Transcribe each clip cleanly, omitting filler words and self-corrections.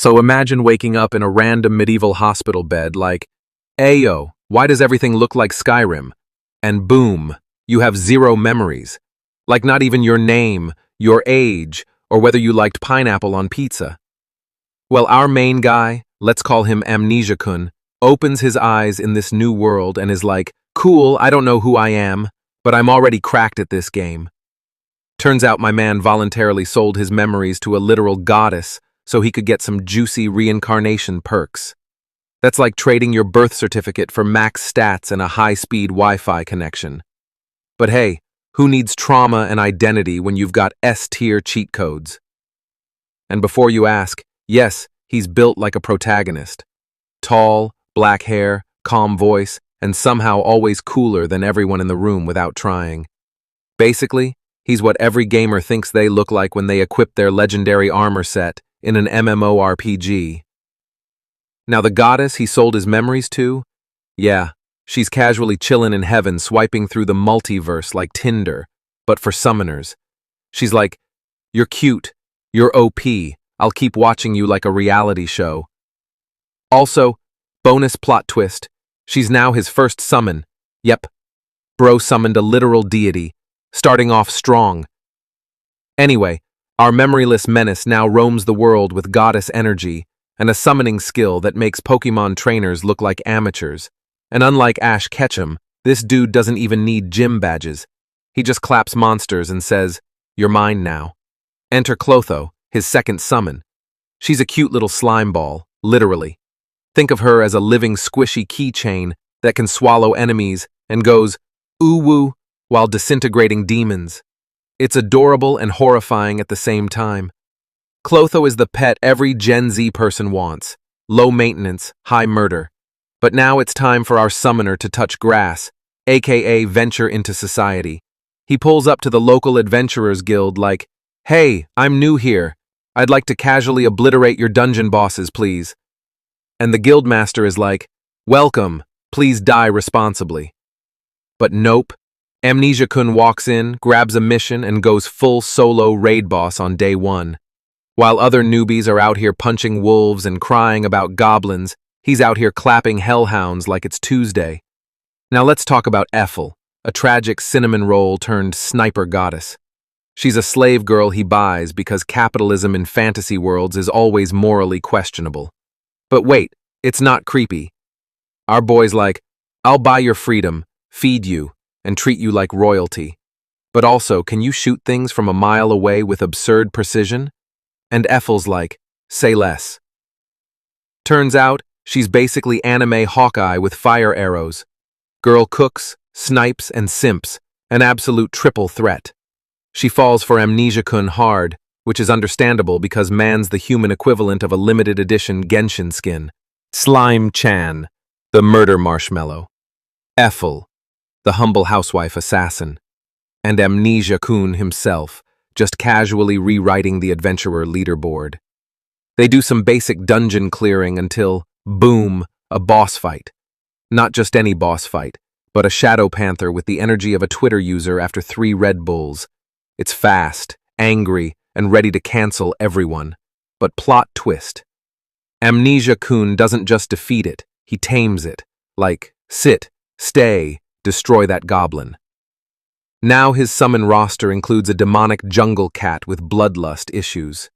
So imagine waking up in a random medieval hospital bed like, Ayo, why does everything look like Skyrim? And boom, you have zero memories. Like not even your name, your age, or whether you liked pineapple on pizza. Well, our main guy, let's call him Amnesia-kun, opens his eyes in this new world and is like, cool, I don't know who I am, but I'm already cracked at this game. Turns out my man voluntarily sold his memories to a literal goddess so he could get some juicy reincarnation perks. That's like trading your birth certificate for max stats and a high-speed Wi-Fi connection. But hey, who needs trauma and identity when you've got S-tier cheat codes? And before you ask, yes, he's built like a protagonist. Tall, black hair, calm voice, and somehow always cooler than everyone in the room without trying. Basically, he's what every gamer thinks they look like when they equip their legendary armor set in an MMORPG. Now the goddess he sold his memories to? Yeah, she's casually chillin' in heaven swiping through the multiverse like Tinder, but for summoners. She's like, you're cute, you're OP, I'll keep watching you like a reality show. Also, bonus plot twist, she's now his first summon. Yep, bro summoned a literal deity, starting off strong. Anyway, our memoryless menace now roams the world with goddess energy and a summoning skill that makes Pokemon trainers look like amateurs. And unlike Ash Ketchum, this dude doesn't even need gym badges. He just claps monsters and says, you're mine now. Enter Clotho, his second summon. She's a cute little slime ball, literally. Think of her as a living squishy keychain that can swallow enemies and goes, ooh-woo, while disintegrating demons. It's adorable and horrifying at the same time. Clotho is the pet every Gen Z person wants. Low maintenance, high murder. But now it's time for our summoner to touch grass, aka venture into society. He pulls up to the local adventurers guild like, hey, I'm new here. I'd like to casually obliterate your dungeon bosses, please. And the guildmaster is like, welcome, please die responsibly. But nope. Amnesia-kun walks in, grabs a mission, and goes full solo raid boss on day one. While other newbies are out here punching wolves and crying about goblins, he's out here clapping hellhounds like it's Tuesday. Now let's talk about Ethel, a tragic cinnamon roll turned sniper goddess. She's a slave girl he buys because capitalism in fantasy worlds is always morally questionable. But wait, it's not creepy. Our boy's like, I'll buy your freedom, feed you, and treat you like royalty. But also, can you shoot things from a mile away with absurd precision? And Ethel's like, say less. Turns out, she's basically anime Hawkeye with fire arrows. Girl cooks, snipes, and simps, an absolute triple threat. She falls for Amnesia-kun hard, which is understandable because man's the human equivalent of a limited edition Genshin skin. Slime-chan, the murder marshmallow. Ethel, the humble housewife assassin. And Amnesia-kun himself, just casually rewriting the adventurer leaderboard. They do some basic dungeon clearing until, boom, a boss fight. Not just any boss fight, but a Shadow Panther with the energy of a Twitter user after 3 Red Bulls. It's fast, angry, and ready to cancel everyone. But plot twist. Amnesia-kun doesn't just defeat it, he tames it. Like, sit, stay, destroy that goblin. Now his summon roster includes a demonic jungle cat with bloodlust issues.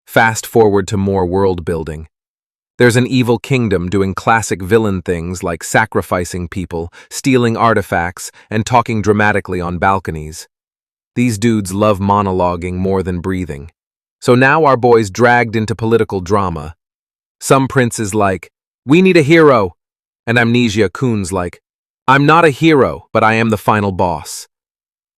Fast forward to more world building. There's an evil kingdom doing classic villain things like sacrificing people, stealing artifacts, and talking dramatically on balconies. These dudes love monologuing more than breathing. So now our boy's dragged into political drama. Some prince is like, we need a hero. And Amnesia-kun's like, I'm not a hero, but I am the final boss.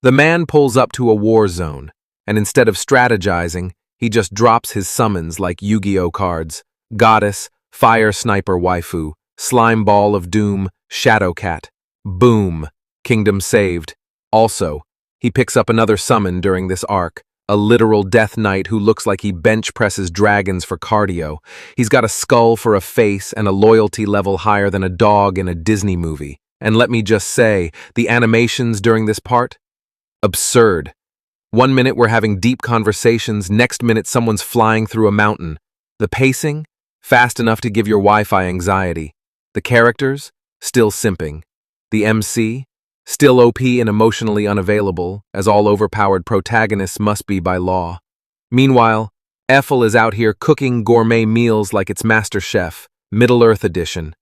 The man pulls up to a war zone, and instead of strategizing, he just drops his summons like Yu-Gi-Oh cards. Goddess, Fire Sniper Waifu, Slime Ball of Doom, Shadow Cat. Boom. Kingdom saved. Also, he picks up another summon during this arc, a literal Death Knight who looks like he bench presses dragons for cardio. He's got a skull for a face and a loyalty level higher than a dog in a Disney movie. And let me just say, the animations during this part? Absurd. 1 minute we're having deep conversations, next minute someone's flying through a mountain. The pacing? Fast enough to give your Wi-Fi anxiety. The characters? Still simping. The MC? Still OP and emotionally unavailable, as all overpowered protagonists must be by law. Meanwhile, Ethel is out here cooking gourmet meals like it's Master Chef, Middle-earth edition.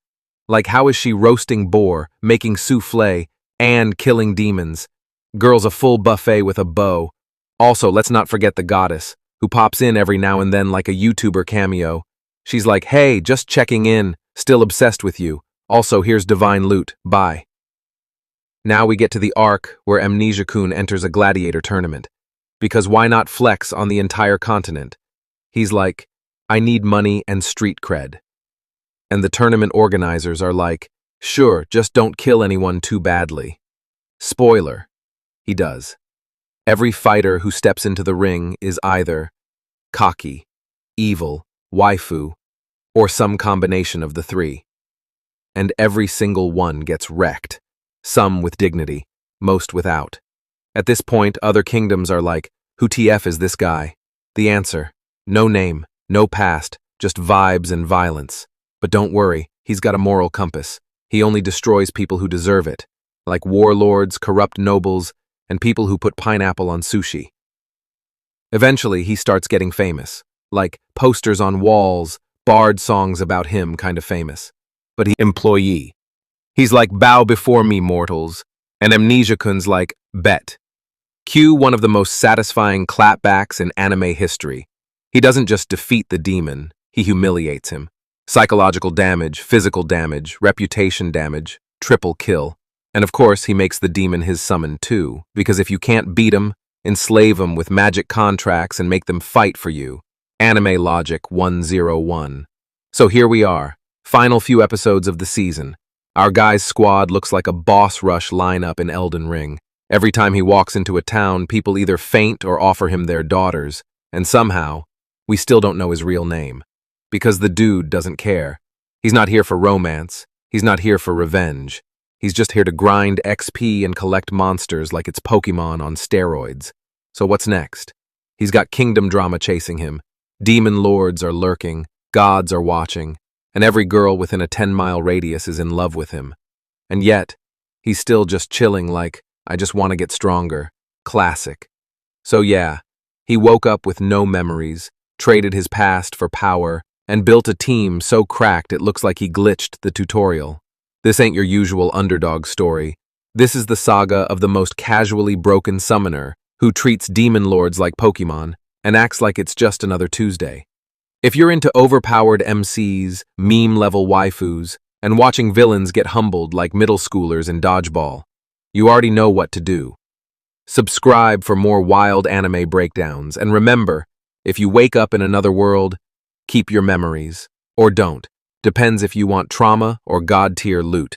Like how is she roasting boar, making soufflé, and killing demons? Girl's a full buffet with a bow. Also, let's not forget the goddess, who pops in every now and then like a YouTuber cameo. She's like, hey, just checking in, still obsessed with you. Also, here's divine loot, bye. Now we get to the arc where Amnesia-kun enters a gladiator tournament. Because why not flex on the entire continent? He's like, I need money and street cred. And the tournament organizers are like, sure, just don't kill anyone too badly. Spoiler, he does. Every fighter who steps into the ring is either cocky, evil, waifu, or some combination of the three. And every single one gets wrecked. Some with dignity, most without. At this point, other kingdoms are like, who TF is this guy? The answer, no name, no past, just vibes and violence. But don't worry, he's got a moral compass. He only destroys people who deserve it, like warlords, corrupt nobles, and people who put pineapple on sushi. Eventually, he starts getting famous, like posters on walls, bard songs about him kind of famous. But he's employee. He's like, bow before me, mortals, and Amnesia-kun's like, bet. Cue one of the most satisfying clapbacks in anime history. He doesn't just defeat the demon, he humiliates him. Psychological damage, physical damage, reputation damage, triple kill. And of course, he makes the demon his summon too, because if you can't beat him, enslave them with magic contracts and make them fight for you. Anime logic 101. So here we are, final few episodes of the season. Our guy's squad looks like a boss rush lineup in Elden Ring. Every time he walks into a town, people either faint or offer him their daughters, and somehow, we still don't know his real name. Because the dude doesn't care. He's not here for romance. He's not here for revenge. He's just here to grind XP and collect monsters like it's Pokemon on steroids. So what's next? He's got kingdom drama chasing him. Demon lords are lurking, gods are watching, and every girl within a 10-mile radius is in love with him. And yet, he's still just chilling like, I just want to get stronger. Classic. So yeah, he woke up with no memories, traded his past for power, and built a team so cracked it looks like he glitched the tutorial. This ain't your usual underdog story. This is the saga of the most casually broken summoner who treats demon lords like Pokemon and acts like it's just another Tuesday. If you're into overpowered MCs, meme-level waifus, and watching villains get humbled like middle schoolers in dodgeball, you already know what to do. Subscribe for more wild anime breakdowns, and remember, if you wake up in another world, keep your memories. Or don't. Depends if you want trauma or god-tier loot.